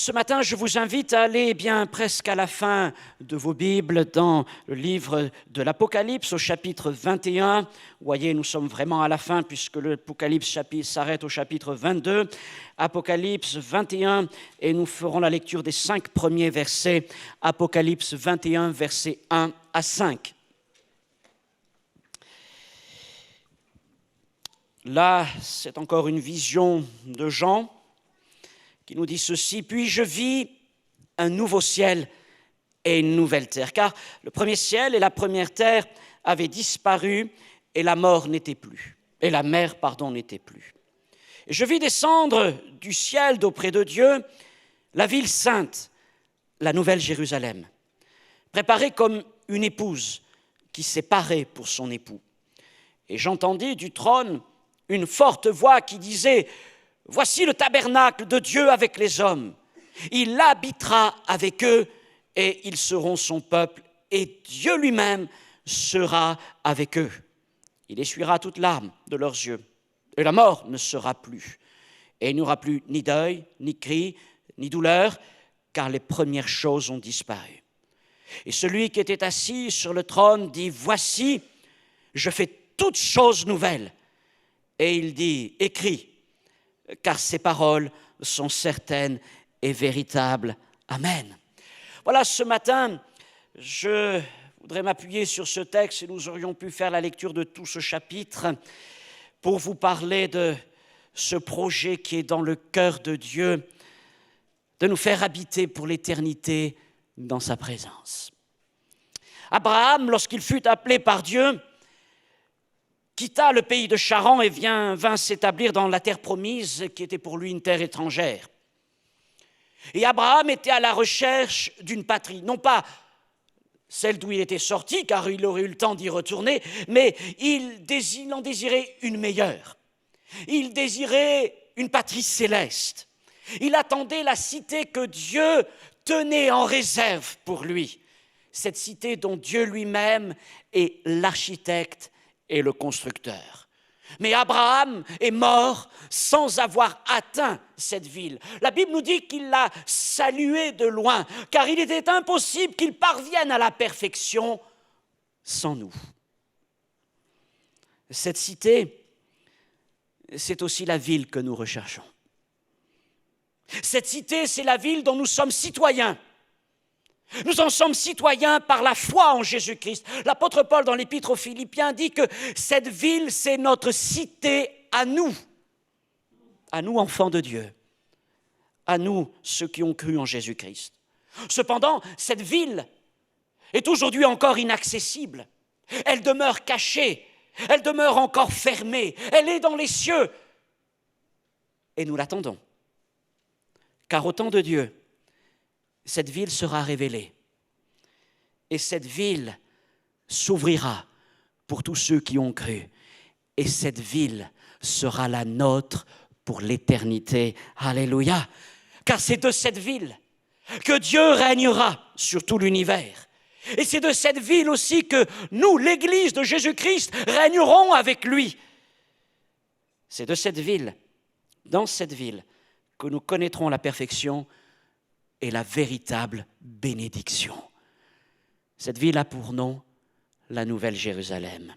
Ce matin, je vous invite à aller bien presque à la fin de vos Bibles dans le livre de l'Apocalypse au chapitre 21. Vous voyez, nous sommes vraiment à la fin puisque l'Apocalypse s'arrête au chapitre 22. Apocalypse 21 et nous ferons la lecture des 5 premiers versets. Apocalypse 21, versets 1 à 5. Là, c'est encore une vision de Jean qui nous dit ceci: « Puis je vis un nouveau ciel et une nouvelle terre. » Car le premier ciel et la première terre avaient disparu et la mort n'était plus. Et la mer, n'était plus. Et je vis descendre du ciel d'auprès de Dieu la ville sainte, la nouvelle Jérusalem, préparée comme une épouse qui s'est parée pour son époux. Et j'entendis du trône une forte voix qui disait: « Voici le tabernacle de Dieu avec les hommes. Il habitera avec eux et ils seront son peuple et Dieu lui-même sera avec eux. Il essuiera toute larme de leurs yeux et la mort ne sera plus. Et il n'y aura plus ni deuil, ni cri, ni douleur, car les premières choses ont disparu. Et celui qui était assis sur le trône dit: Voici, je fais toutes choses nouvelles. Et il dit: Écris, car ces paroles sont certaines et véritables. Amen. » Voilà, ce matin, je voudrais m'appuyer sur ce texte et nous aurions pu faire la lecture de tout ce chapitre pour vous parler de ce projet qui est dans le cœur de Dieu, de nous faire habiter pour l'éternité dans sa présence. Abraham, lorsqu'il fut appelé par Dieu, quitta le pays de Charan et vint s'établir dans la terre promise qui était pour lui une terre étrangère. Et Abraham était à la recherche d'une patrie, non pas celle d'où il était sorti, car il aurait eu le temps d'y retourner, mais il en désirait une meilleure. Il désirait une patrie céleste. Il attendait la cité que Dieu tenait en réserve pour lui, cette cité dont Dieu lui-même est l'architecte et le constructeur. Mais Abraham est mort sans avoir atteint cette ville. La Bible nous dit qu'il l'a saluée de loin, car il était impossible qu'il parvienne à la perfection sans nous. Cette cité, c'est aussi la ville que nous recherchons. Cette cité, c'est la ville dont nous sommes citoyens. Nous en sommes citoyens par la foi en Jésus-Christ. L'apôtre Paul, dans l'épître aux Philippiens, dit que cette ville, c'est notre cité à nous enfants de Dieu, à nous ceux qui ont cru en Jésus-Christ. Cependant, cette ville est aujourd'hui encore inaccessible. Elle demeure cachée, elle demeure encore fermée, elle est dans les cieux. Et nous l'attendons. Car au temps de Dieu, cette ville sera révélée et cette ville s'ouvrira pour tous ceux qui ont cru et cette ville sera la nôtre pour l'éternité. Alléluia! Car c'est de cette ville que Dieu régnera sur tout l'univers et c'est de cette ville aussi que nous, l'Église de Jésus-Christ, régnerons avec lui. C'est de cette ville, dans cette ville, que nous connaîtrons la perfection et la véritable bénédiction. Cette ville a pour nom la Nouvelle Jérusalem.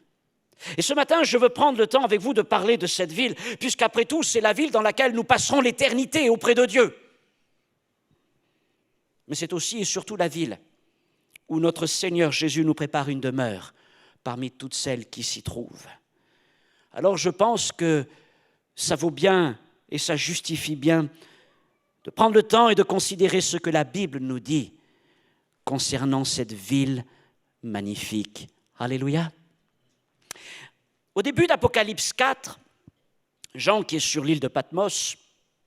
Et ce matin, je veux prendre le temps avec vous de parler de cette ville, puisqu'après tout, c'est la ville dans laquelle nous passerons l'éternité auprès de Dieu. Mais c'est aussi et surtout la ville où notre Seigneur Jésus nous prépare une demeure parmi toutes celles qui s'y trouvent. Alors je pense que ça vaut bien et ça justifie bien de prendre le temps et de considérer ce que la Bible nous dit concernant cette ville magnifique. Alléluia. Au début d'Apocalypse 4, Jean, qui est sur l'île de Patmos,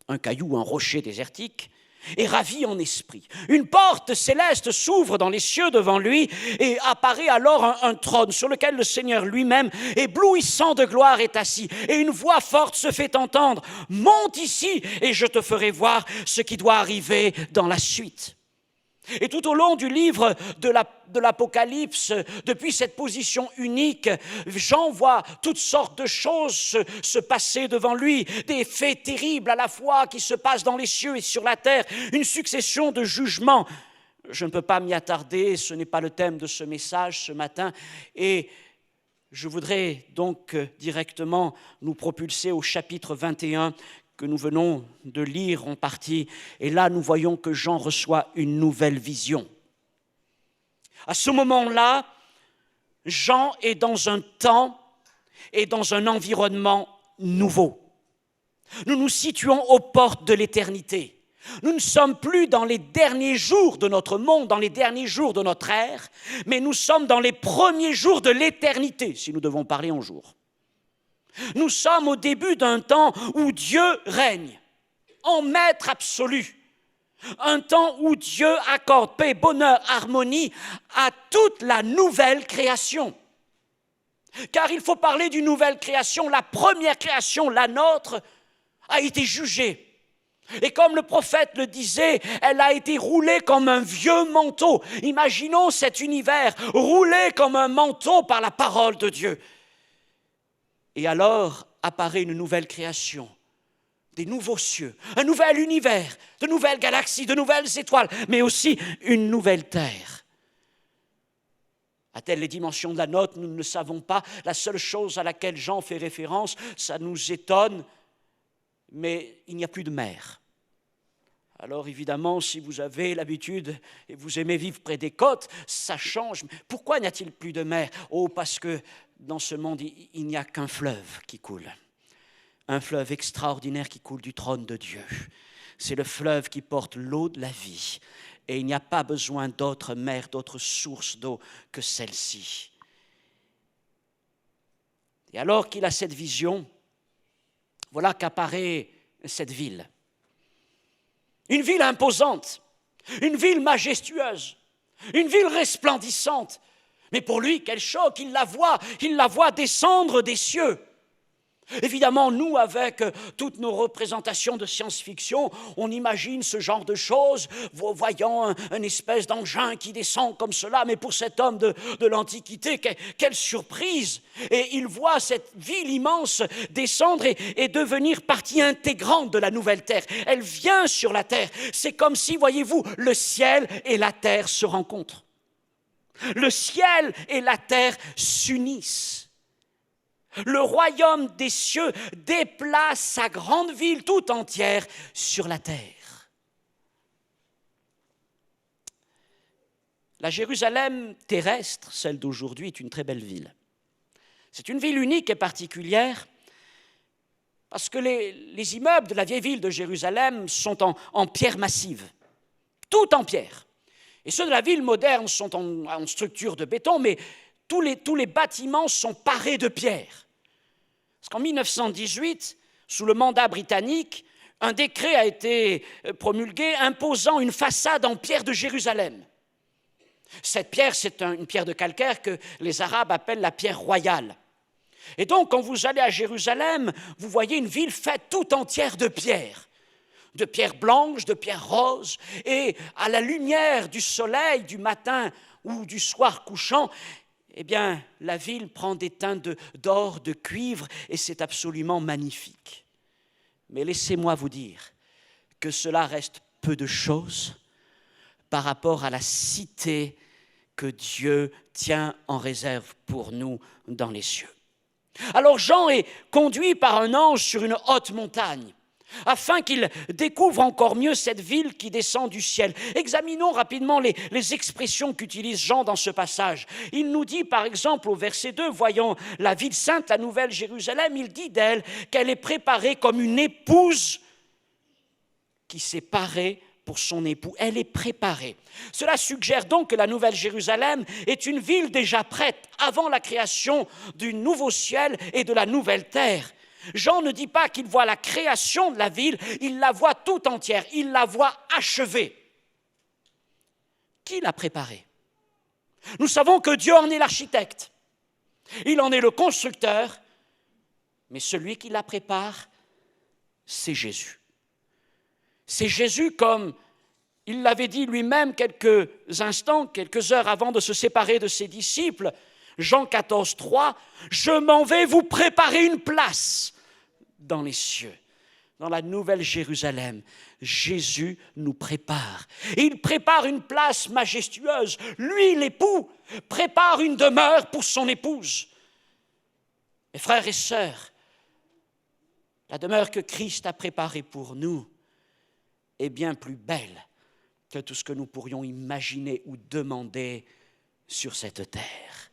un caillou, un rocher désertique, est ravi en esprit. Une porte céleste s'ouvre dans les cieux devant lui et apparaît alors un trône sur lequel le Seigneur lui-même, éblouissant de gloire, est assis. Et une voix forte se fait entendre: « Monte ici et je te ferai voir ce qui doit arriver dans la suite. » Et tout au long du livre de l'Apocalypse, depuis cette position unique, Jean voit toutes sortes de choses se passer devant lui, des faits terribles à la fois qui se passent dans les cieux et sur la terre, une succession de jugements. Je ne peux pas m'y attarder, ce n'est pas le thème de ce message ce matin, et je voudrais donc directement nous propulser au chapitre 21 que nous venons de lire en partie. Et là, nous voyons que Jean reçoit une nouvelle vision. À ce moment-là, Jean est dans un temps et dans un environnement nouveau. Nous nous situons aux portes de l'éternité. Nous ne sommes plus dans les derniers jours de notre monde, dans les derniers jours de notre ère, mais nous sommes dans les premiers jours de l'éternité, si nous devons parler en jours. Nous sommes au début d'un temps où Dieu règne, en maître absolu. Un temps où Dieu accorde paix, bonheur, harmonie à toute la nouvelle création. Car il faut parler d'une nouvelle création. La première création, la nôtre, a été jugée. Et comme le prophète le disait, elle a été roulée comme un vieux manteau. Imaginons cet univers roulé comme un manteau par la parole de Dieu. Et alors apparaît une nouvelle création, des nouveaux cieux, un nouvel univers, de nouvelles galaxies, de nouvelles étoiles, mais aussi une nouvelle terre. A-t-elle les dimensions de la nôtre? Nous ne le savons pas. La seule chose à laquelle Jean fait référence, ça nous étonne, mais il n'y a plus de mer. Alors évidemment, si vous avez l'habitude et vous aimez vivre près des côtes, ça change. Pourquoi n'y a-t-il plus de mer? Oh, parce que dans ce monde, il n'y a qu'un fleuve qui coule. Un fleuve extraordinaire qui coule du trône de Dieu. C'est le fleuve qui porte l'eau de la vie. Et il n'y a pas besoin d'autres mers, d'autres sources d'eau que celle-ci. Et alors qu'il a cette vision, voilà qu'apparaît cette ville. Une ville imposante, une ville majestueuse, une ville resplendissante. Mais pour lui, quel choc, il la voit descendre des cieux. Évidemment, nous, avec toutes nos représentations de science-fiction, on imagine ce genre de choses, voyant une espèce d'engin qui descend comme cela, mais pour cet homme de l'Antiquité, quelle surprise! Et il voit cette ville immense descendre et devenir partie intégrante de la nouvelle terre. Elle vient sur la terre. C'est comme si, voyez-vous, le ciel et la terre se rencontrent. Le ciel et la terre s'unissent. Le royaume des cieux déplace sa grande ville tout entière sur la terre. La Jérusalem terrestre, celle d'aujourd'hui, est une très belle ville. C'est une ville unique et particulière parce que les immeubles de la vieille ville de Jérusalem sont en pierre massive, tout en pierre. Et ceux de la ville moderne sont en structure de béton, mais tous les bâtiments sont parés de pierre. Parce qu'en 1918, sous le mandat britannique, un décret a été promulgué imposant une façade en pierre de Jérusalem. Cette pierre, c'est une pierre de calcaire que les Arabes appellent la pierre royale. Et donc, quand vous allez à Jérusalem, vous voyez une ville faite tout entière de pierre blanche, de pierre rose, et à la lumière du soleil du matin ou du soir couchant, eh bien, la ville prend des teintes d'or, de cuivre, et c'est absolument magnifique. Mais laissez-moi vous dire que cela reste peu de choses par rapport à la cité que Dieu tient en réserve pour nous dans les cieux. Alors Jean est conduit par un ange sur une haute montagne, afin qu'il découvre encore mieux cette ville qui descend du ciel. Examinons rapidement les expressions qu'utilise Jean dans ce passage. Il nous dit par exemple au verset 2, voyons la ville sainte, la nouvelle Jérusalem, il dit d'elle qu'elle est préparée comme une épouse qui s'est parée pour son époux. Elle est préparée. Cela suggère donc que la nouvelle Jérusalem est une ville déjà prête avant la création du nouveau ciel et de la nouvelle terre. Jean ne dit pas qu'il voit la création de la ville, il la voit tout entière, il la voit achevée. Qui l'a préparée? Nous savons que Dieu en est l'architecte, il en est le constructeur, mais celui qui la prépare, c'est Jésus. C'est Jésus comme il l'avait dit lui-même quelques instants, quelques heures avant de se séparer de ses disciples, Jean 14, 3, « Je m'en vais vous préparer une place dans les cieux. » Dans la nouvelle Jérusalem, Jésus nous prépare. Et il prépare une place majestueuse. Lui, l'époux, prépare une demeure pour son épouse. Mes frères et sœurs, la demeure que Christ a préparée pour nous est bien plus belle que tout ce que nous pourrions imaginer ou demander sur cette terre.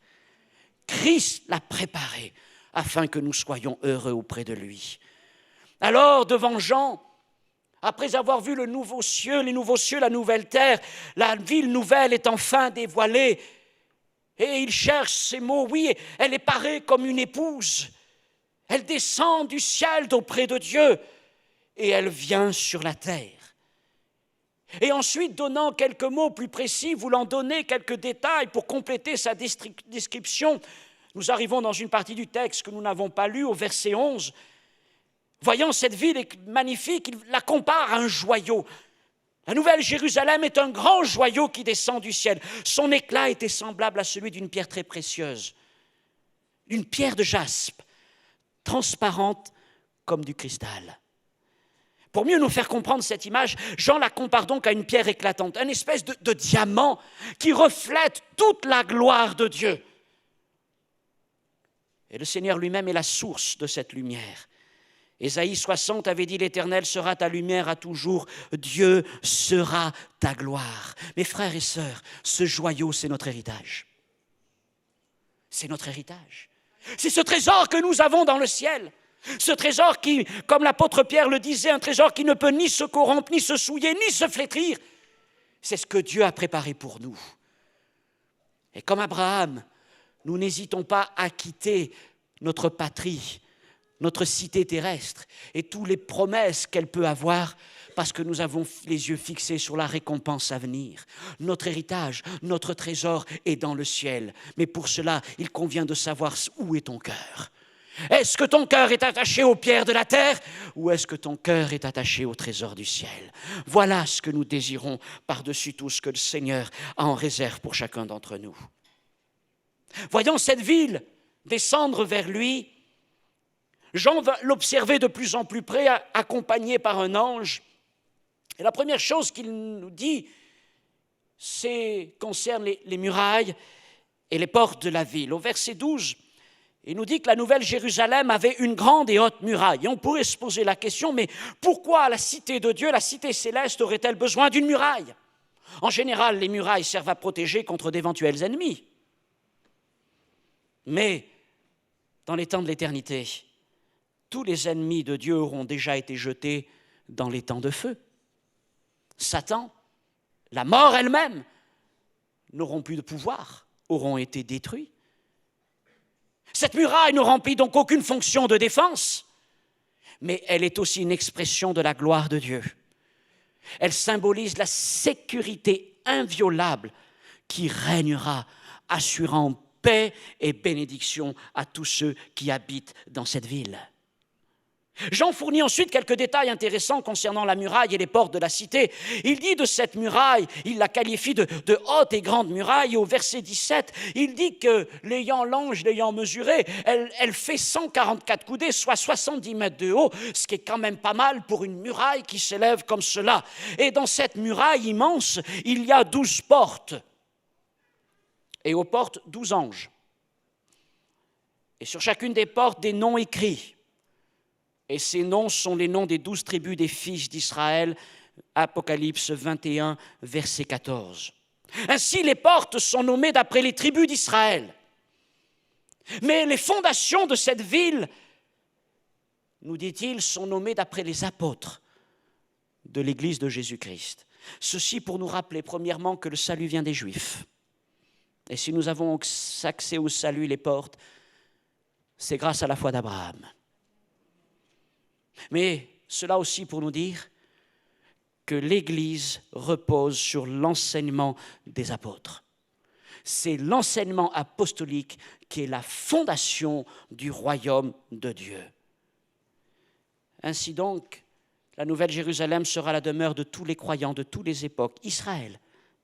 Christ l'a préparée afin que nous soyons heureux auprès de lui. Alors, devant Jean, après avoir vu les nouveaux cieux, la nouvelle terre, la ville nouvelle est enfin dévoilée, et il cherche ces mots, oui, elle est parée comme une épouse, elle descend du ciel d'auprès de Dieu, et elle vient sur la terre. Et ensuite, donnant quelques mots plus précis, voulant donner quelques détails pour compléter sa description, nous arrivons dans une partie du texte que nous n'avons pas lue, au verset 11. Voyant cette ville magnifique, il la compare à un joyau. La nouvelle Jérusalem est un grand joyau qui descend du ciel. Son éclat était semblable à celui d'une pierre très précieuse, une pierre de jaspe, transparente comme du cristal. Pour mieux nous faire comprendre cette image, Jean la compare donc à une pierre éclatante, une espèce de diamant qui reflète toute la gloire de Dieu. Et le Seigneur lui-même est la source de cette lumière. Ésaïe 60 avait dit « L'Éternel sera ta lumière à toujours, Dieu sera ta gloire ». Mes frères et sœurs, ce joyau, c'est notre héritage. C'est notre héritage. C'est ce trésor que nous avons dans le ciel. Ce trésor qui, comme l'apôtre Pierre le disait, un trésor qui ne peut ni se corrompre, ni se souiller, ni se flétrir. C'est ce que Dieu a préparé pour nous. Et comme Abraham, nous n'hésitons pas à quitter notre patrie, notre cité terrestre et toutes les promesses qu'elle peut avoir parce que nous avons les yeux fixés sur la récompense à venir. Notre héritage, notre trésor est dans le ciel. Mais pour cela, il convient de savoir où est ton cœur. Est-ce que ton cœur est attaché aux pierres de la terre ou est-ce que ton cœur est attaché au trésor du ciel? Voilà ce que nous désirons par-dessus tout ce que le Seigneur a en réserve pour chacun d'entre nous. Voyant cette ville descendre vers lui, Jean va l'observer de plus en plus près, accompagné par un ange. Et la première chose qu'il nous dit, concerne les murailles et les portes de la ville. Au verset 12, il nous dit que la nouvelle Jérusalem avait une grande et haute muraille. Et on pourrait se poser la question, mais pourquoi la cité de Dieu, la cité céleste, aurait-elle besoin d'une muraille? En général, les murailles servent à protéger contre d'éventuels ennemis. Mais dans les temps de l'éternité, tous les ennemis de Dieu auront déjà été jetés dans les temps de feu. Satan, la mort elle-même, n'auront plus de pouvoir, auront été détruits. Cette muraille ne remplit donc aucune fonction de défense, mais elle est aussi une expression de la gloire de Dieu. Elle symbolise la sécurité inviolable qui régnera, assurant paix et bénédiction à tous ceux qui habitent dans cette ville. Jean fournit ensuite quelques détails intéressants concernant la muraille et les portes de la cité. Il dit de cette muraille, il la qualifie de haute et grande muraille. Et au verset 17, il dit que l'ange l'ayant mesurée, elle fait 144 coudées, soit 70 mètres de haut, ce qui est quand même pas mal pour une muraille qui s'élève comme cela. Et dans cette muraille immense, il y a 12 portes. Et aux portes, 12 anges. Et sur chacune des portes, des noms écrits. Et ces noms sont les noms des 12 tribus des fils d'Israël, Apocalypse 21, verset 14. Ainsi, les portes sont nommées d'après les tribus d'Israël. Mais les fondations de cette ville, nous dit-il, sont nommées d'après les apôtres de l'Église de Jésus-Christ. Ceci pour nous rappeler, premièrement, que le salut vient des Juifs. Et si nous avons accès au salut, les portes, c'est grâce à la foi d'Abraham. Mais cela aussi pour nous dire que l'Église repose sur l'enseignement des apôtres. C'est l'enseignement apostolique qui est la fondation du royaume de Dieu. Ainsi donc, La Nouvelle Jérusalem sera la demeure de tous les croyants de toutes les époques. Israël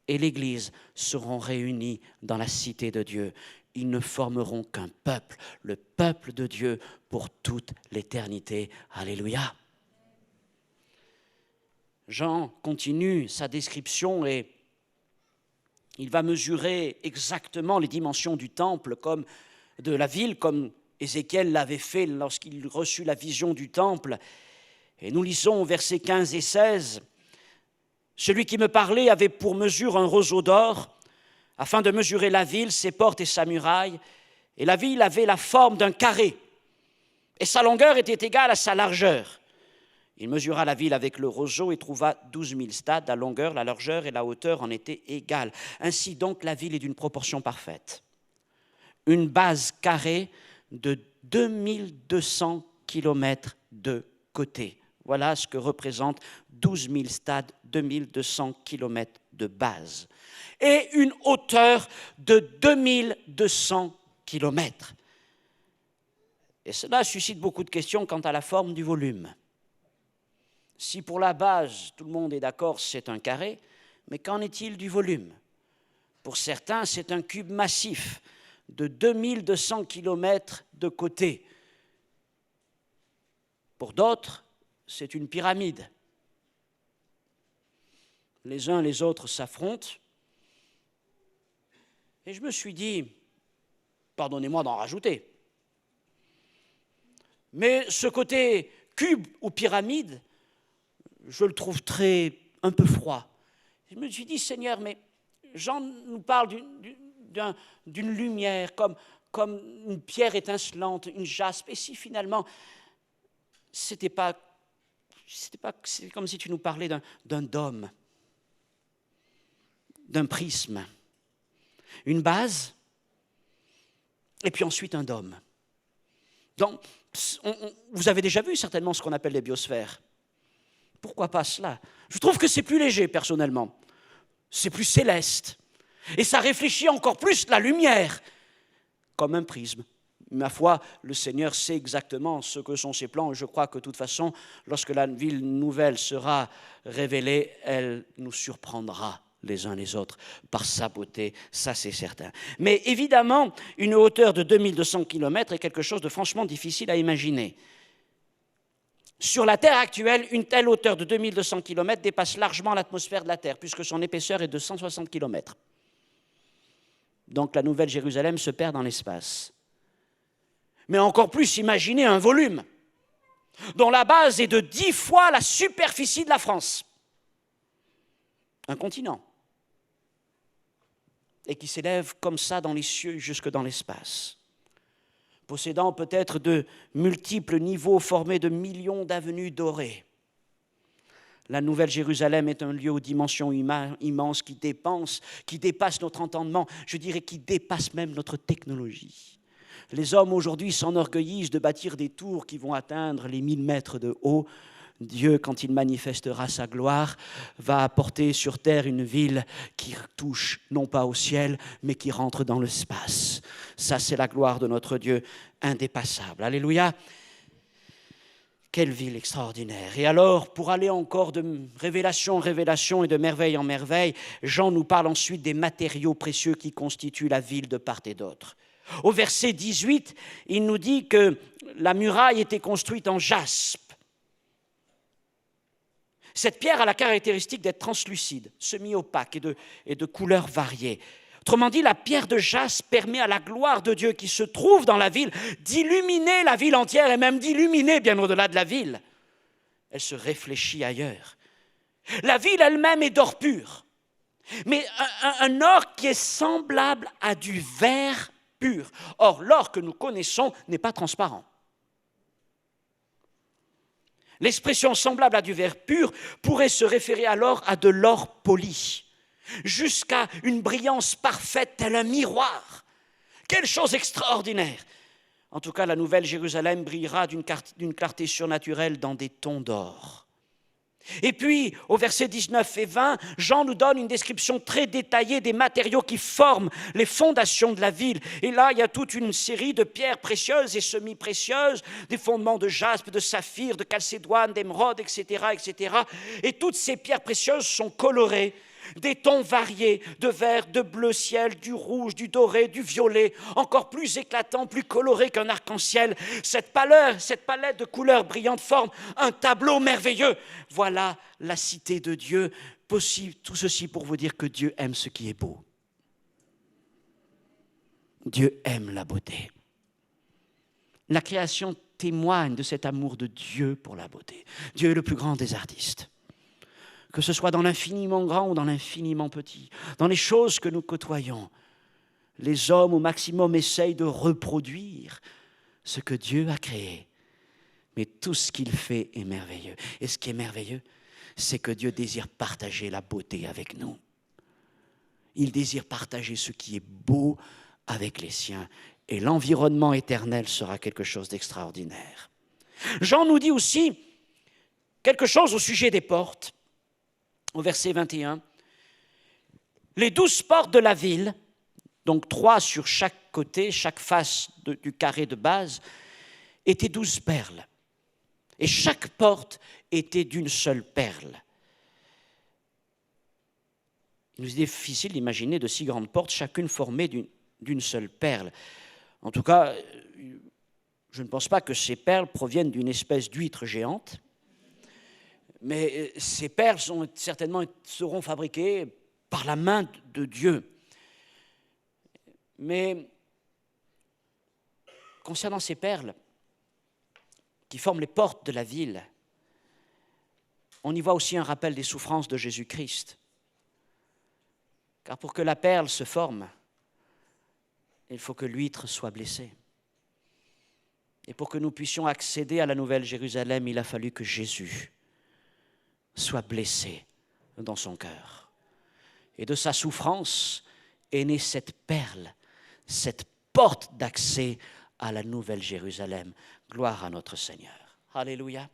et l'Église seront réunis dans la cité de Dieu. Ils ne formeront qu'un peuple, le peuple de Dieu pour toute l'éternité. Alléluia. Jean continue sa description et il va mesurer exactement les dimensions du temple, comme de la ville, comme Ézéchiel l'avait fait lorsqu'il reçut la vision du temple. Et nous lisons au versets 15 et 16, « Celui qui me parlait avait pour mesure un roseau d'or, afin de mesurer la ville, ses portes et sa muraille. Et la ville avait la forme d'un carré, et sa longueur était égale à sa largeur. Il mesura la ville avec le roseau et trouva 12 000 stades. La longueur, la largeur et la hauteur en étaient égales. Ainsi donc, la ville est d'une proportion parfaite. Une base carrée de 2200 kilomètres de côté. Voilà ce que représente 12 000 stades, 2200 kilomètres de base. Et une hauteur de 2200 kilomètres. Et cela suscite beaucoup de questions quant à la forme du volume. Si pour la base, tout le monde est d'accord, c'est un carré, mais qu'en est-il du volume? Pour certains, c'est un cube massif de 2200 kilomètres de côté. Pour d'autres, c'est une pyramide. Les uns et les autres s'affrontent. Et je me suis dit, pardonnez-moi d'en rajouter, mais ce côté cube ou pyramide, je le trouve un peu froid. Je me suis dit, Seigneur, mais Jean nous parle d'une lumière, comme une pierre étincelante, une jaspe. Et si finalement, c'était comme si tu nous parlais d'un dôme, d'un prisme, une base, et puis ensuite un dôme. Donc, vous avez déjà vu certainement ce qu'on appelle les biosphères. Pourquoi pas cela? Je trouve que c'est plus léger, personnellement. C'est plus céleste. Et ça réfléchit encore plus la lumière, comme un prisme. Ma foi, le Seigneur sait exactement ce que sont ses plans. Et je crois que de toute façon, lorsque la ville nouvelle sera révélée, elle nous surprendra les uns les autres par sa beauté, ça c'est certain. Mais évidemment, une hauteur de 2200 km est quelque chose de franchement difficile à imaginer. Sur la Terre actuelle, une telle hauteur de 2200 km dépasse largement l'atmosphère de la Terre, puisque son épaisseur est de 160 km. Donc la Nouvelle Jérusalem se perd dans l'espace. Mais encore plus, imaginez un volume dont la base est de 10 fois la superficie de la France. Un continent. Et qui s'élève comme ça dans les cieux jusque dans l'espace. Possédant peut-être de multiples niveaux formés de millions d'avenues dorées. La Nouvelle Jérusalem est un lieu aux dimensions immenses qui dépasse notre entendement, je dirais qui dépasse même notre technologie. Les hommes aujourd'hui s'enorgueillissent de bâtir des tours qui vont atteindre les 1000 mètres de haut. Dieu, quand il manifestera sa gloire, va apporter sur terre une ville qui touche non pas au ciel, mais qui rentre dans l'espace. Ça, c'est la gloire de notre Dieu indépassable. Alléluia. Quelle ville extraordinaire. Et alors, pour aller encore de révélation en révélation et de merveille en merveille, Jean nous parle ensuite des matériaux précieux qui constituent la ville de part et d'autre. Au verset 18, il nous dit que la muraille était construite en jaspe. Cette pierre a la caractéristique d'être translucide, semi-opaque et de couleurs variées. Autrement dit, la pierre de jaspe permet à la gloire de Dieu qui se trouve dans la ville d'illuminer la ville entière et même d'illuminer bien au-delà de la ville. Elle se réfléchit ailleurs. La ville elle-même est d'or pur, mais un or qui est semblable à du verre pur. Or, l'or que nous connaissons n'est pas transparent. L'expression semblable à du verre pur pourrait se référer alors à de l'or poli, jusqu'à une brillance parfaite tel un miroir. Quelle chose extraordinaire! En tout cas, la Nouvelle Jérusalem brillera d'une clarté surnaturelle dans des tons d'or. Et puis, au verset 19 et 20, Jean nous donne une description très détaillée des matériaux qui forment les fondations de la ville. Et là, il y a toute une série de pierres précieuses et semi-précieuses, des fondements de jaspe, de saphir, de calcédoine, d'émeraude, etc., etc. Et toutes ces pierres précieuses sont colorées, des tons variés, de vert, de bleu ciel, du rouge, du doré, du violet, encore plus éclatant, plus coloré qu'un arc-en-ciel. Cette palette de couleurs brillantes forme un tableau merveilleux. Voilà la cité de Dieu. Tout ceci pour vous dire que Dieu aime ce qui est beau. Dieu aime la beauté. La création témoigne de cet amour de Dieu pour la beauté. Dieu est le plus grand des artistes. Que ce soit dans l'infiniment grand ou dans l'infiniment petit, dans les choses que nous côtoyons, les hommes au maximum essayent de reproduire ce que Dieu a créé. Mais tout ce qu'il fait est merveilleux. Et ce qui est merveilleux, c'est que Dieu désire partager la beauté avec nous. Il désire partager ce qui est beau avec les siens. Et l'environnement éternel sera quelque chose d'extraordinaire. Jean nous dit aussi quelque chose au sujet des portes. Au verset 21, les 12 portes de la ville, donc 3 sur chaque côté, chaque face du carré de base, étaient 12 perles. Et chaque porte était d'une seule perle. Il nous est difficile d'imaginer de si grandes portes, chacune formée d'une seule perle. En tout cas, je ne pense pas que ces perles proviennent d'une espèce d'huître géante. Mais ces perles seront fabriquées par la main de Dieu. Mais concernant ces perles qui forment les portes de la ville, on y voit aussi un rappel des souffrances de Jésus-Christ. Car pour que la perle se forme, il faut que l'huître soit blessée. Et pour que nous puissions accéder à la Nouvelle Jérusalem, il a fallu que Jésus soit blessé dans son cœur. Et de sa souffrance est née cette perle, cette porte d'accès à la Nouvelle Jérusalem. Gloire à notre Seigneur. Alléluia.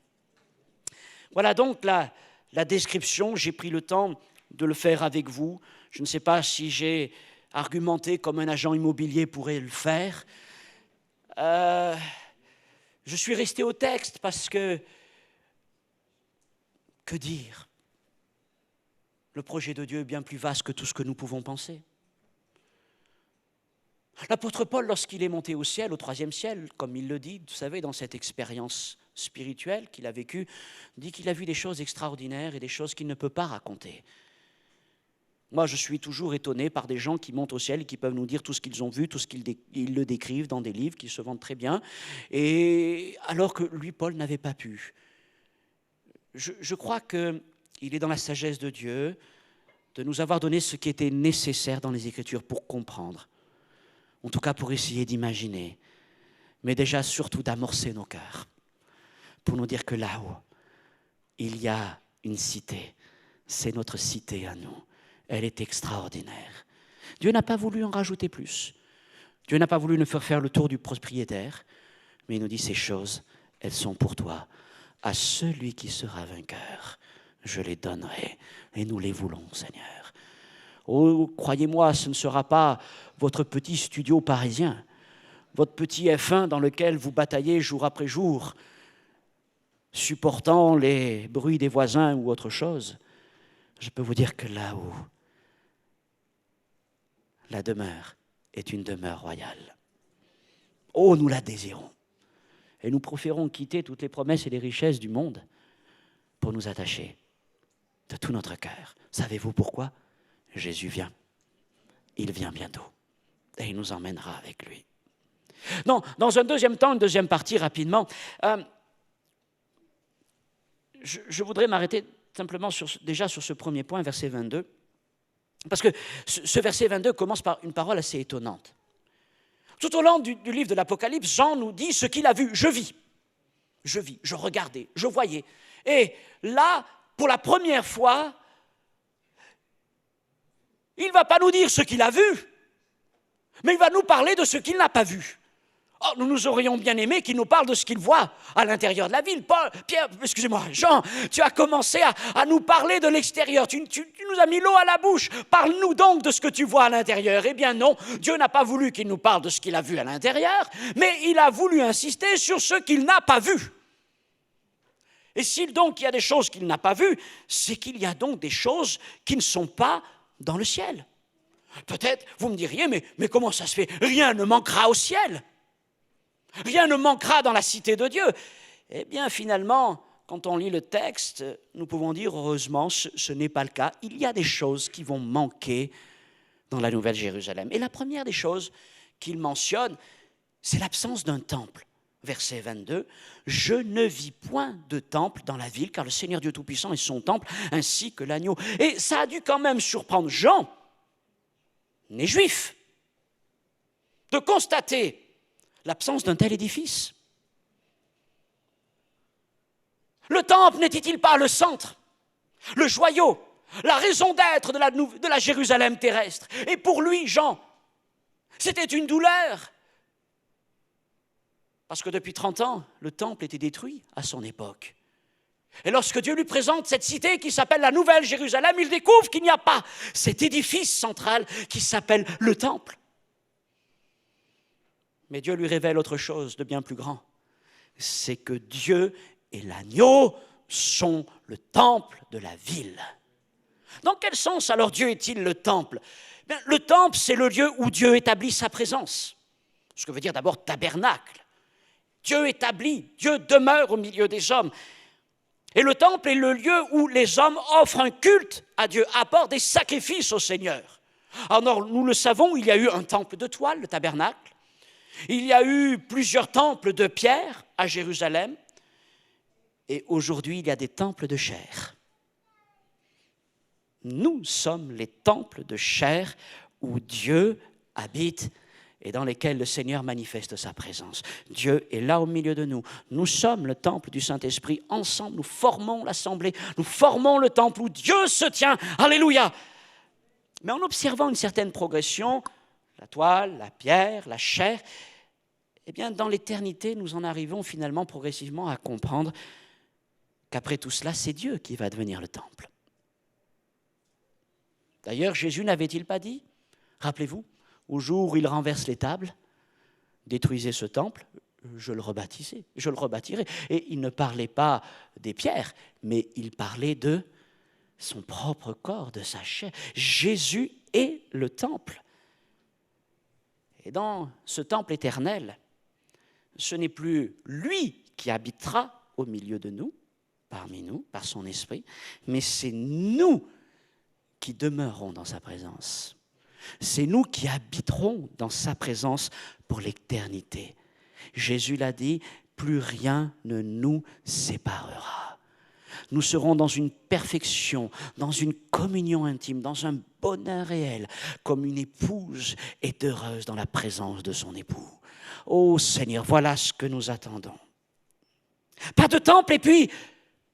Voilà donc la description. J'ai pris le temps de le faire avec vous. Je ne sais pas si j'ai argumenté comme un agent immobilier pourrait le faire. Je suis resté au texte parce que dire? Le projet de Dieu est bien plus vaste que tout ce que nous pouvons penser. L'apôtre Paul, lorsqu'il est monté au ciel, au 3e ciel, comme il le dit, vous savez, dans cette expérience spirituelle qu'il a vécue, dit qu'il a vu des choses extraordinaires et des choses qu'il ne peut pas raconter. Moi, je suis toujours étonné par des gens qui montent au ciel et qui peuvent nous dire tout ce qu'ils ont vu, tout ce qu'ils le décrivent dans des livres qui se vendent très bien, et alors que lui, Paul, n'avait pas pu. Je crois qu'il est dans la sagesse de Dieu de nous avoir donné ce qui était nécessaire dans les Écritures pour comprendre, en tout cas pour essayer d'imaginer, mais déjà surtout d'amorcer nos cœurs, pour nous dire que là-haut, il y a une cité, c'est notre cité à nous, elle est extraordinaire. Dieu n'a pas voulu en rajouter plus, Dieu n'a pas voulu nous faire le tour du propriétaire, mais il nous dit ces choses, elles sont pour toi. À celui qui sera vainqueur, je les donnerai, et nous les voulons, Seigneur. Oh, croyez-moi, ce ne sera pas votre petit studio parisien, votre petit F1 dans lequel vous bataillez jour après jour, supportant les bruits des voisins ou autre chose. Je peux vous dire que là-haut, la demeure est une demeure royale. Oh, nous la désirons. Et nous préférons quitter toutes les promesses et les richesses du monde pour nous attacher de tout notre cœur. Savez-vous pourquoi? Jésus vient. Il vient bientôt. Et il nous emmènera avec lui. Non, dans un deuxième temps, une deuxième partie rapidement, je voudrais m'arrêter simplement déjà sur ce premier point, verset 22. Parce que ce verset 22 commence par une parole assez étonnante. Tout au long du livre de l'Apocalypse, Jean nous dit ce qu'il a vu. Je vis, je regardais, je voyais. Et là, pour la première fois, il ne va pas nous dire ce qu'il a vu, mais il va nous parler de ce qu'il n'a pas vu. Oh, nous aurions bien aimé qu'il nous parle de ce qu'il voit à l'intérieur de la ville. Jean, tu as commencé à nous parler de l'extérieur. Tu nous as mis l'eau à la bouche. Parle-nous donc de ce que tu vois à l'intérieur. Eh bien non, Dieu n'a pas voulu qu'il nous parle de ce qu'il a vu à l'intérieur, mais il a voulu insister sur ce qu'il n'a pas vu. Et s'il donc il y a des choses qu'il n'a pas vues, c'est qu'il y a donc des choses qui ne sont pas dans le ciel. Peut-être, vous me diriez, mais comment ça se fait? Rien ne manquera au ciel. Rien ne manquera dans la cité de Dieu. Eh bien, finalement, quand on lit le texte, nous pouvons dire, heureusement, ce n'est pas le cas. Il y a des choses qui vont manquer dans la Nouvelle Jérusalem. Et la première des choses qu'il mentionne, c'est l'absence d'un temple. Verset 22, « Je ne vis point de temple dans la ville, car le Seigneur Dieu Tout-Puissant est son temple, ainsi que l'agneau. » Et ça a dû quand même surprendre Jean, né juif, de constater l'absence d'un tel édifice. Le temple n'était-il pas le centre, le joyau, la raison d'être de la Jérusalem terrestre? Et pour lui, Jean, c'était une douleur. Parce que depuis 30 ans, le temple était détruit à son époque. Et lorsque Dieu lui présente cette cité qui s'appelle la Nouvelle Jérusalem, il découvre qu'il n'y a pas cet édifice central qui s'appelle le temple. Mais Dieu lui révèle autre chose de bien plus grand. C'est que Dieu et l'agneau sont le temple de la ville. Dans quel sens alors Dieu est-il le temple? Bien, le temple, c'est le lieu où Dieu établit sa présence. Ce que veut dire d'abord tabernacle. Dieu établit, Dieu demeure au milieu des hommes. Et le temple est le lieu où les hommes offrent un culte à Dieu, apportent des sacrifices au Seigneur. Alors, nous le savons, il y a eu un temple de toile, le tabernacle. Il y a eu plusieurs temples de pierre à Jérusalem. Et aujourd'hui, il y a des temples de chair. Nous sommes les temples de chair où Dieu habite et dans lesquels le Seigneur manifeste sa présence. Dieu est là au milieu de nous. Nous sommes le temple du Saint-Esprit. Ensemble, nous formons l'assemblée. Nous formons le temple où Dieu se tient. Alléluia! Mais en observant une certaine progression, la toile, la pierre, la chair, eh bien, dans l'éternité, nous en arrivons finalement progressivement à comprendre qu'après tout cela, c'est Dieu qui va devenir le temple. D'ailleurs, Jésus n'avait-il pas dit, rappelez-vous, au jour où il renverse les tables, détruisez ce temple, je le rebâtirai. Et il ne parlait pas des pierres, mais il parlait de son propre corps, de sa chair. Jésus est le temple. Et dans ce temple éternel, ce n'est plus lui qui habitera au milieu de nous, parmi nous, par son esprit, mais c'est nous qui demeurerons dans sa présence. C'est nous qui habiterons dans sa présence pour l'éternité. Jésus l'a dit, plus rien ne nous séparera. Nous serons dans une perfection, dans une communion intime, dans un bonheur réel, comme une épouse est heureuse dans la présence de son époux. Ô Seigneur, voilà ce que nous attendons. Pas de temple et puis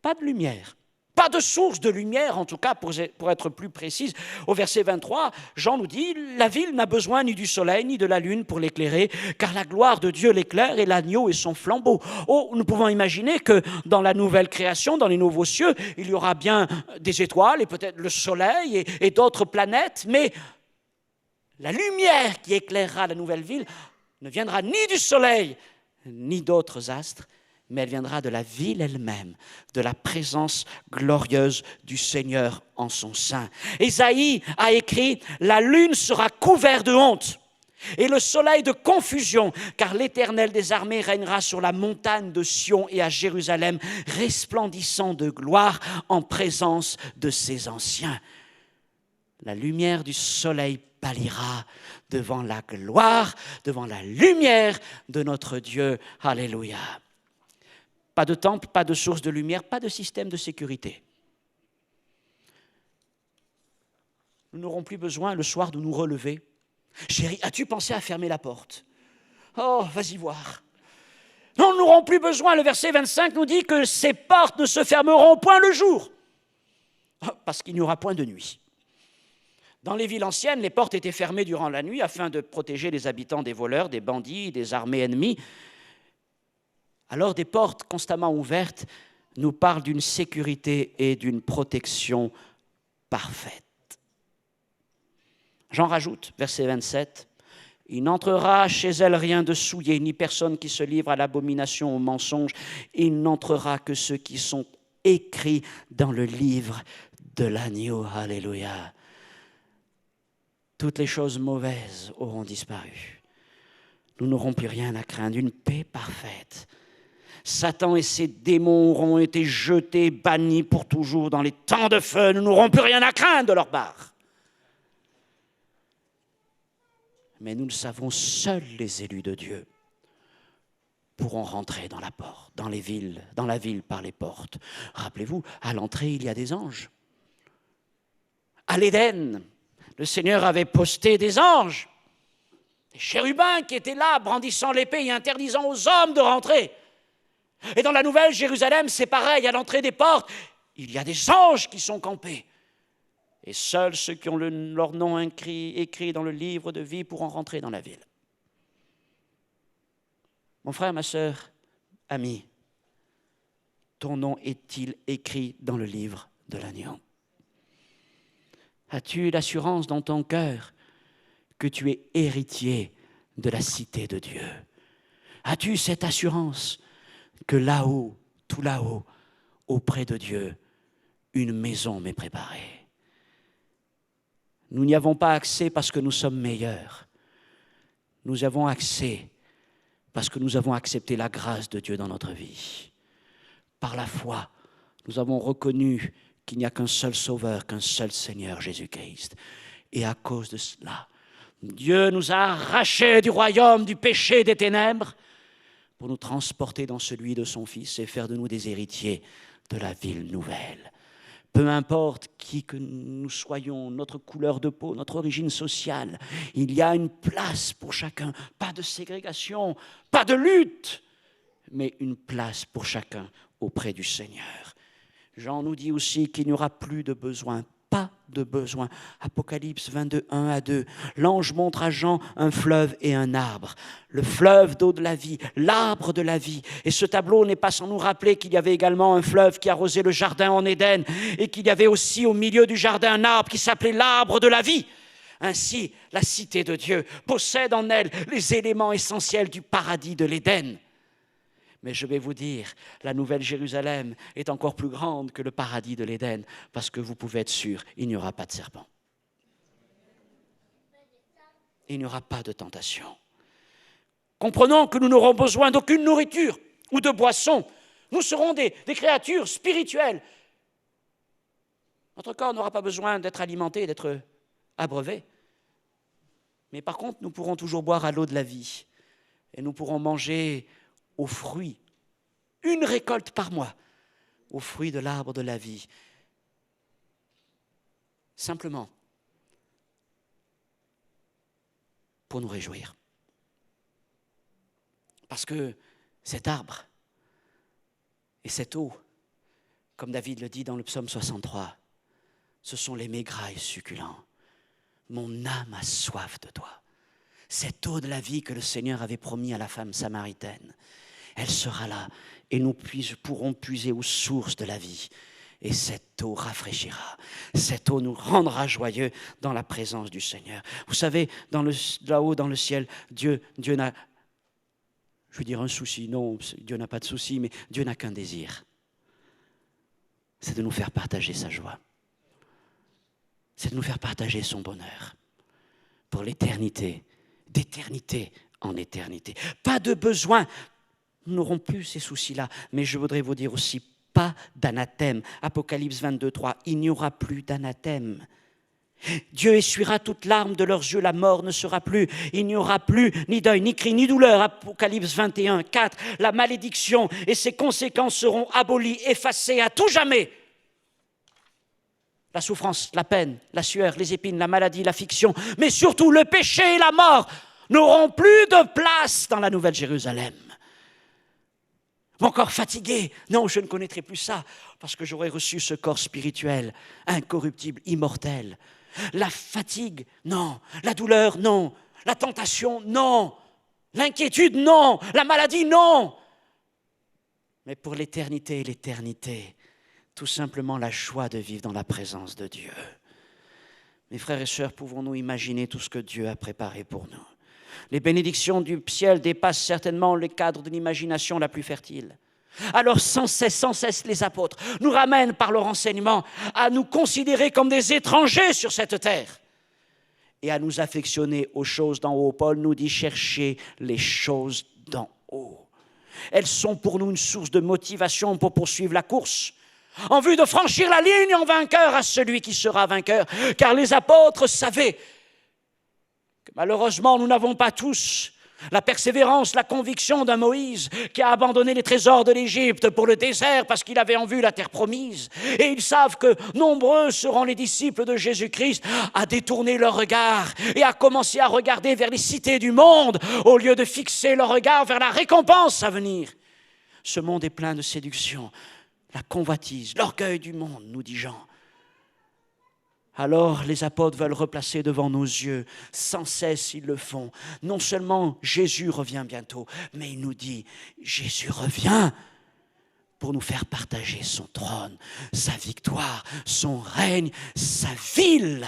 pas de lumière. Pas de source de lumière, en tout cas, pour être plus précise. Au verset 23, Jean nous dit « La ville n'a besoin ni du soleil ni de la lune pour l'éclairer, car la gloire de Dieu l'éclaire et l'agneau est son flambeau. » Oh, nous pouvons imaginer que dans la nouvelle création, dans les nouveaux cieux, il y aura bien des étoiles et peut-être le soleil et d'autres planètes, mais la lumière qui éclairera la nouvelle ville ne viendra ni du soleil ni d'autres astres, mais elle viendra de la ville elle-même, de la présence glorieuse du Seigneur en son sein. Ésaïe a écrit « La lune sera couverte de honte et le soleil de confusion, car l'Éternel des armées régnera sur la montagne de Sion et à Jérusalem, resplendissant de gloire en présence de ses anciens. » La lumière du soleil pâlira devant la gloire, devant la lumière de notre Dieu. Alléluia. Pas de temple, pas de source de lumière, pas de système de sécurité. Nous n'aurons plus besoin le soir de nous relever. Chérie, as-tu pensé à fermer la porte? Oh, vas-y voir. Non, nous n'aurons plus besoin. Le verset 25 nous dit que ces portes ne se fermeront point le jour, parce qu'il n'y aura point de nuit. Dans les villes anciennes, les portes étaient fermées durant la nuit afin de protéger les habitants des voleurs, des bandits, des armées ennemies. Alors des portes constamment ouvertes nous parlent d'une sécurité et d'une protection parfaite. J'en rajoute, verset 27. « Il n'entrera chez elle rien de souillé, ni personne qui se livre à l'abomination, au mensonge. Il n'entrera que ceux qui sont écrits dans le livre de l'agneau. » Alléluia. Toutes les choses mauvaises auront disparu. Nous n'aurons plus rien à craindre, une paix parfaite. Satan et ses démons auront été jetés, bannis pour toujours dans les temps de feu. Nous n'aurons plus rien à craindre de leur part. Mais nous le savons, seuls les élus de Dieu pourront rentrer dans la porte, dans la ville par les portes. Rappelez-vous, à l'entrée, il y a des anges. À l'Éden, le Seigneur avait posté des anges, des chérubins qui étaient là, brandissant l'épée et interdisant aux hommes de rentrer. Et dans la Nouvelle Jérusalem, c'est pareil, à l'entrée des portes, il y a des anges qui sont campés. Et seuls ceux qui ont leur nom écrit dans le livre de vie pourront rentrer dans la ville. Mon frère, ma sœur, ami, ton nom est-il écrit dans le livre de l'agneau? As-tu l'assurance dans ton cœur que tu es héritier de la cité de Dieu? As-tu cette assurance que là-haut, tout là-haut, auprès de Dieu, une maison m'est préparée? Nous n'y avons pas accès parce que nous sommes meilleurs. Nous avons accès parce que nous avons accepté la grâce de Dieu dans notre vie. Par la foi, nous avons reconnu qu'il n'y a qu'un seul Sauveur, qu'un seul Seigneur, Jésus-Christ. Et à cause de cela, Dieu nous a arrachés du royaume du péché et des ténèbres pour nous transporter dans celui de son Fils et faire de nous des héritiers de la ville nouvelle. Peu importe qui que nous soyons, notre couleur de peau, notre origine sociale, il y a une place pour chacun. Pas de ségrégation, pas de lutte, mais une place pour chacun auprès du Seigneur. Jean nous dit aussi qu'il n'y aura plus de besoin, pas de besoin. Apocalypse 22, 1 à 2. L'ange montre à Jean un fleuve et un arbre. Le fleuve d'eau de la vie, l'arbre de la vie. Et ce tableau n'est pas sans nous rappeler qu'il y avait également un fleuve qui arrosait le jardin en Éden et qu'il y avait aussi au milieu du jardin un arbre qui s'appelait l'arbre de la vie. Ainsi, la cité de Dieu possède en elle les éléments essentiels du paradis de l'Éden. Mais je vais vous dire, la Nouvelle Jérusalem est encore plus grande que le paradis de l'Éden, parce que vous pouvez être sûr, il n'y aura pas de serpent. Il n'y aura pas de tentation. Comprenons que nous n'aurons besoin d'aucune nourriture ou de boisson. Nous serons des créatures spirituelles. Notre corps n'aura pas besoin d'être alimenté, d'être abreuvé. Mais par contre, nous pourrons toujours boire à l'eau de la vie. Et nous pourrons manger aux fruits, une récolte par mois, aux fruits de l'arbre de la vie. Simplement, pour nous réjouir. Parce que cet arbre et cette eau, comme David le dit dans le psaume 63, ce sont les mégrailles succulents. Mon âme a soif de toi. Cette eau de la vie que le Seigneur avait promis à la femme samaritaine, elle sera là et nous pourrons puiser aux sources de la vie. Et cette eau rafraîchira. Cette eau nous rendra joyeux dans la présence du Seigneur. Vous savez, là-haut dans le ciel, Dieu n'a, je veux dire un souci, non, Dieu n'a pas de souci, mais Dieu n'a qu'un désir. C'est de nous faire partager sa joie. C'est de nous faire partager son bonheur pour l'éternité, d'éternité en éternité. Pas de besoin. Nous n'aurons plus ces soucis-là. Mais je voudrais vous dire aussi, pas d'anathème. Apocalypse 22, 3, il n'y aura plus d'anathème. Dieu essuiera toute larme de leurs yeux, la mort ne sera plus. Il n'y aura plus ni deuil, ni cri, ni douleur. Apocalypse 21, 4, la malédiction et ses conséquences seront abolies, effacées à tout jamais. La souffrance, la peine, la sueur, les épines, la maladie, l'affliction, mais surtout le péché et la mort n'auront plus de place dans la Nouvelle Jérusalem. Mon corps fatigué, non, je ne connaîtrai plus ça, parce que j'aurai reçu ce corps spirituel, incorruptible, immortel. La fatigue, non. La douleur, non. La tentation, non. L'inquiétude, non. La maladie, non. Mais pour l'éternité, tout simplement la joie de vivre dans la présence de Dieu. Mes frères et sœurs, pouvons-nous imaginer tout ce que Dieu a préparé pour nous? Les bénédictions du ciel dépassent certainement le cadre de l'imagination la plus fertile. Alors sans cesse, les apôtres nous ramènent par leur enseignement à nous considérer comme des étrangers sur cette terre et à nous affectionner aux choses d'en haut. Paul nous dit chercher les choses d'en haut. Elles sont pour nous une source de motivation pour poursuivre la course, en vue de franchir la ligne en vainqueur à celui qui sera vainqueur. Car les apôtres savaient que malheureusement nous n'avons pas tous la persévérance, la conviction d'un Moïse qui a abandonné les trésors de l'Égypte pour le désert parce qu'il avait en vue la terre promise. Et ils savent que nombreux seront les disciples de Jésus-Christ à détourner leur regard et à commencer à regarder vers les cités du monde au lieu de fixer leur regard vers la récompense à venir. Ce monde est plein de séduction, la convoitise, l'orgueil du monde, nous dit Jean. Alors les apôtres veulent replacer devant nos yeux, sans cesse ils le font. Non seulement Jésus revient bientôt, mais il nous dit, Jésus revient pour nous faire partager son trône, sa victoire, son règne, sa ville.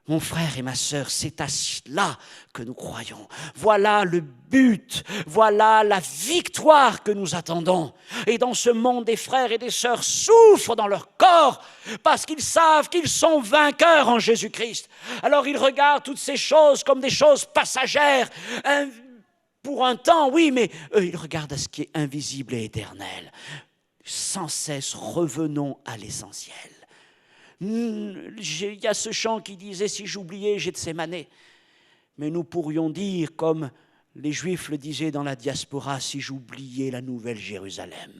Mon frère et ma sœur, c'est à cela que nous croyons. Voilà le but, voilà la victoire que nous attendons. Et dans ce monde, des frères et des sœurs souffrent dans leur corps parce qu'ils savent qu'ils sont vainqueurs en Jésus-Christ. Alors ils regardent toutes ces choses comme des choses passagères, pour un temps, oui, mais eux, ils regardent à ce qui est invisible et éternel. Sans cesse, revenons à l'essentiel. Il y a ce chant qui disait « Si j'oubliais Gethsémanée ». Mais nous pourrions dire, comme les Juifs le disaient dans la diaspora, « Si j'oubliais la nouvelle Jérusalem ».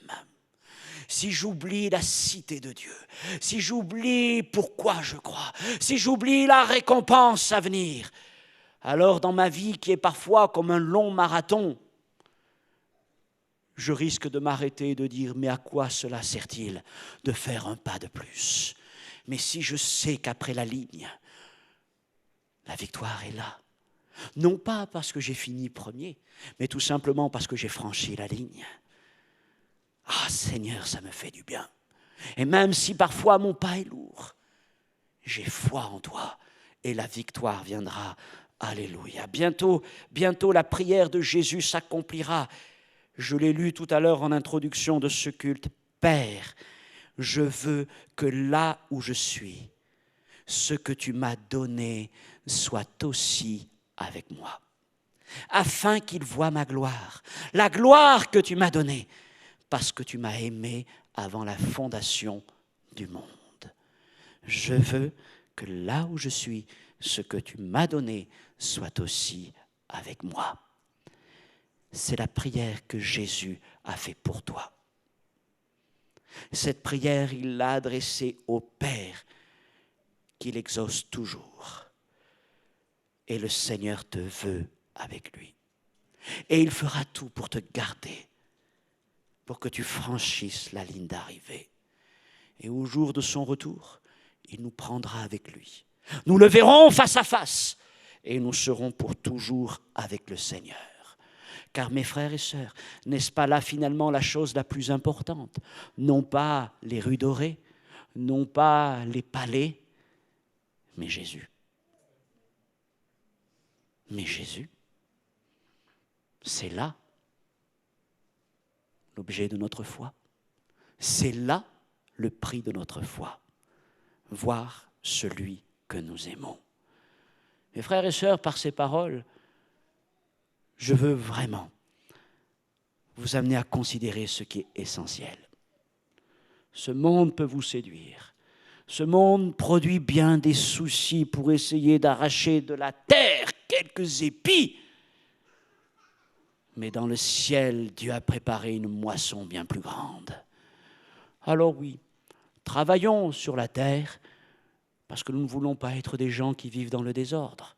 Si j'oublie la cité de Dieu, si j'oublie pourquoi je crois, si j'oublie la récompense à venir, alors dans ma vie qui est parfois comme un long marathon, je risque de m'arrêter et de dire « Mais à quoi cela sert-il de faire un pas de plus ?» Mais si je sais qu'après la ligne, la victoire est là, non pas parce que j'ai fini premier, mais tout simplement parce que j'ai franchi la ligne. Ah Seigneur, ça me fait du bien. Et même si parfois mon pas est lourd, j'ai foi en toi et la victoire viendra. Alléluia. Bientôt la prière de Jésus s'accomplira. Je l'ai lu tout à l'heure en introduction de ce culte. Père, je veux que là où je suis, ce que tu m'as donné soit aussi avec moi, afin qu'il voie ma gloire, la gloire que tu m'as donnée, parce que tu m'as aimé avant la fondation du monde. Je veux que là où je suis, ce que tu m'as donné soit aussi avec moi. C'est la prière que Jésus a fait pour toi. Cette prière, il l'a adressée au Père, qu'il exauce toujours. Et le Seigneur te veut avec lui. Et il fera tout pour te garder, pour que tu franchisses la ligne d'arrivée. Et au jour de son retour, il nous prendra avec lui. Nous le verrons face à face, et nous serons pour toujours avec le Seigneur. Car mes frères et sœurs, n'est-ce pas là finalement la chose la plus importante? Non pas les rues dorées, non pas les palais, mais Jésus. Mais Jésus, c'est là l'objet de notre foi. C'est là le prix de notre foi. Voir celui que nous aimons. Mes frères et sœurs, par ces paroles, je veux vraiment vous amener à considérer ce qui est essentiel. Ce monde peut vous séduire. Ce monde produit bien des soucis pour essayer d'arracher de la terre quelques épis. Mais dans le ciel, Dieu a préparé une moisson bien plus grande. Alors oui, travaillons sur la terre parce que nous ne voulons pas être des gens qui vivent dans le désordre.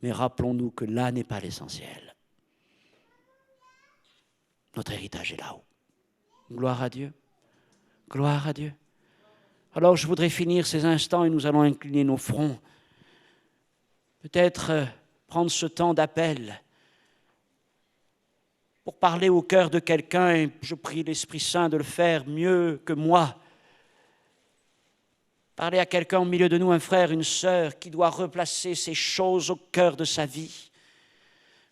Mais rappelons-nous que là n'est pas l'essentiel. Notre héritage est là-haut. Gloire à Dieu. Gloire à Dieu. Alors je voudrais finir ces instants et nous allons incliner nos fronts. Peut-être prendre ce temps d'appel pour parler au cœur de quelqu'un, et je prie l'Esprit Saint de le faire mieux que moi. Parler à quelqu'un au milieu de nous, un frère, une sœur, qui doit replacer ces choses au cœur de sa vie.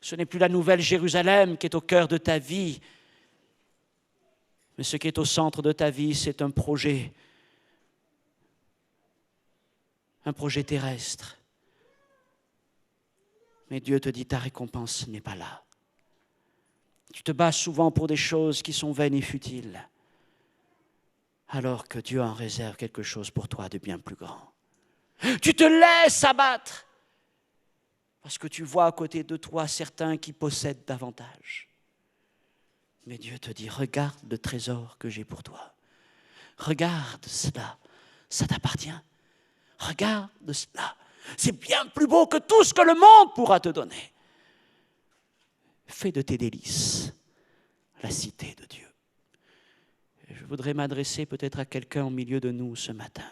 Ce n'est plus la nouvelle Jérusalem qui est au cœur de ta vie, mais ce qui est au centre de ta vie, c'est un projet terrestre. Mais Dieu te dit, ta récompense n'est pas là. Tu te bats souvent pour des choses qui sont vaines et futiles, alors que Dieu en réserve quelque chose pour toi de bien plus grand. Tu te laisses abattre parce que tu vois à côté de toi certains qui possèdent davantage. Mais Dieu te dit, regarde le trésor que j'ai pour toi. Regarde cela, ça t'appartient. Regarde cela, c'est bien plus beau que tout ce que le monde pourra te donner. Fais de tes délices la cité de Dieu. Et je voudrais m'adresser peut-être à quelqu'un au milieu de nous ce matin,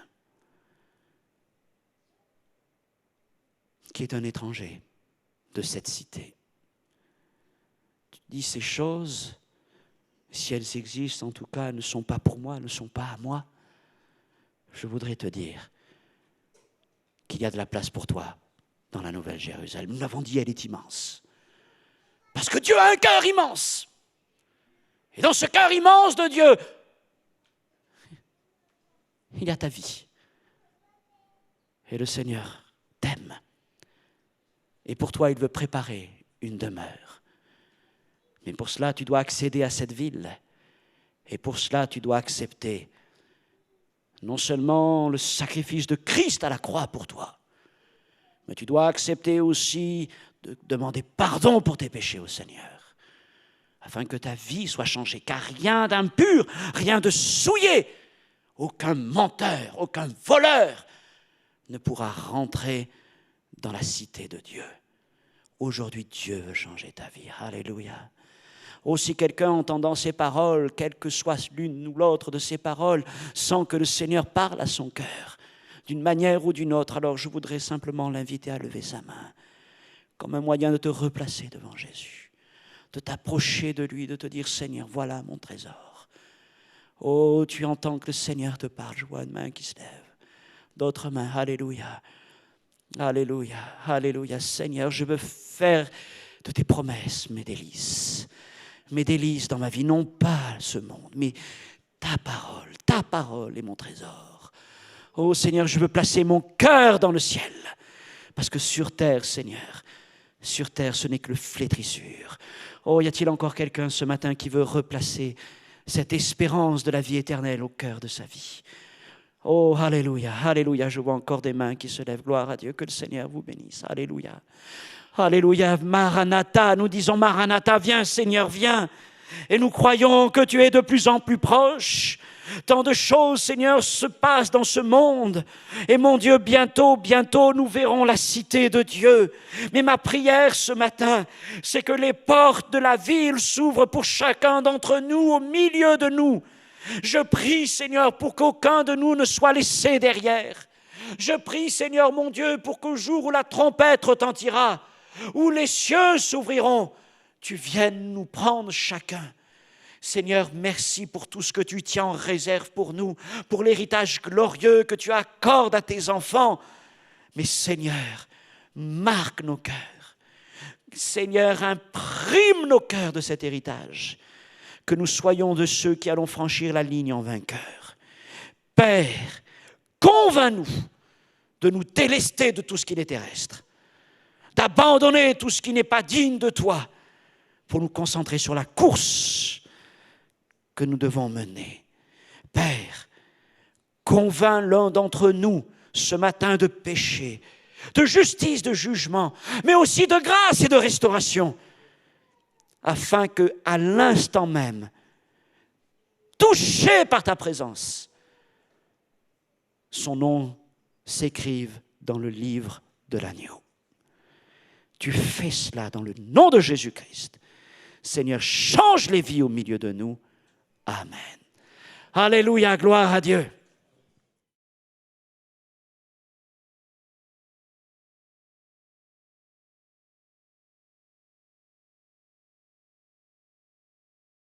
qui est un étranger de cette cité. Tu dis ces choses, si elles existent en tout cas, elles ne sont pas pour moi, elles ne sont pas à moi. Je voudrais te dire qu'il y a de la place pour toi dans la Nouvelle Jérusalem. Nous l'avons dit, elle est immense. Parce que Dieu a un cœur immense. Et dans ce cœur immense de Dieu, il y a ta vie. Et le Seigneur t'aime. Et pour toi, il veut préparer une demeure. Mais pour cela, tu dois accéder à cette ville. Et pour cela, tu dois accepter non seulement le sacrifice de Christ à la croix pour toi, mais tu dois accepter aussi de demander pardon pour tes péchés au Seigneur, afin que ta vie soit changée. Car rien d'impur, rien de souillé, aucun menteur, aucun voleur ne pourra rentrer dans la cité de Dieu. Aujourd'hui, Dieu veut changer ta vie. Alléluia. Oh, si quelqu'un entendant ces paroles, quelle que soit l'une ou l'autre de ces paroles, sent que le Seigneur parle à son cœur, d'une manière ou d'une autre, alors je voudrais simplement l'inviter à lever sa main, comme un moyen de te replacer devant Jésus, de t'approcher de lui, de te dire, Seigneur, voilà mon trésor. Oh, tu entends que le Seigneur te parle, je vois une main qui se lève, d'autres mains, alléluia, alléluia, alléluia. Seigneur, je veux faire de tes promesses mes délices dans ma vie, non pas ce monde, mais ta parole est mon trésor. Oh Seigneur, je veux placer mon cœur dans le ciel, parce que sur terre, Seigneur, sur terre, ce n'est que le flétrissure. Oh, y a-t-il encore quelqu'un ce matin qui veut replacer cette espérance de la vie éternelle au cœur de sa vie? Oh, alléluia, alléluia, je vois encore des mains qui se lèvent, gloire à Dieu, que le Seigneur vous bénisse, alléluia. Alléluia, Maranatha, nous disons Maranatha, viens Seigneur, viens. Et nous croyons que tu es de plus en plus proche. Tant de choses, Seigneur, se passent dans ce monde. Et mon Dieu, bientôt, nous verrons la cité de Dieu. Mais ma prière ce matin, c'est que les portes de la ville s'ouvrent pour chacun d'entre nous, au milieu de nous. Je prie, Seigneur, pour qu'aucun de nous ne soit laissé derrière. Je prie, Seigneur, mon Dieu, pour qu'au jour où la trompette retentira, où les cieux s'ouvriront, tu viennes nous prendre chacun. Seigneur, merci pour tout ce que tu tiens en réserve pour nous, pour l'héritage glorieux que tu accordes à tes enfants. Mais Seigneur, marque nos cœurs. Seigneur, imprime nos cœurs de cet héritage, que nous soyons de ceux qui allons franchir la ligne en vainqueur. Père, convainc-nous de nous délester de tout ce qui est terrestre, d'abandonner tout ce qui n'est pas digne de toi pour nous concentrer sur la course que nous devons mener. Père, convainc l'un d'entre nous ce matin de péché, de justice, de jugement, mais aussi de grâce et de restauration, afin qu'à l'instant même, touché par ta présence, son nom s'écrive dans le livre de l'agneau. Tu fais cela dans le nom de Jésus-Christ. Seigneur, change les vies au milieu de nous. Amen. Alléluia, gloire à Dieu.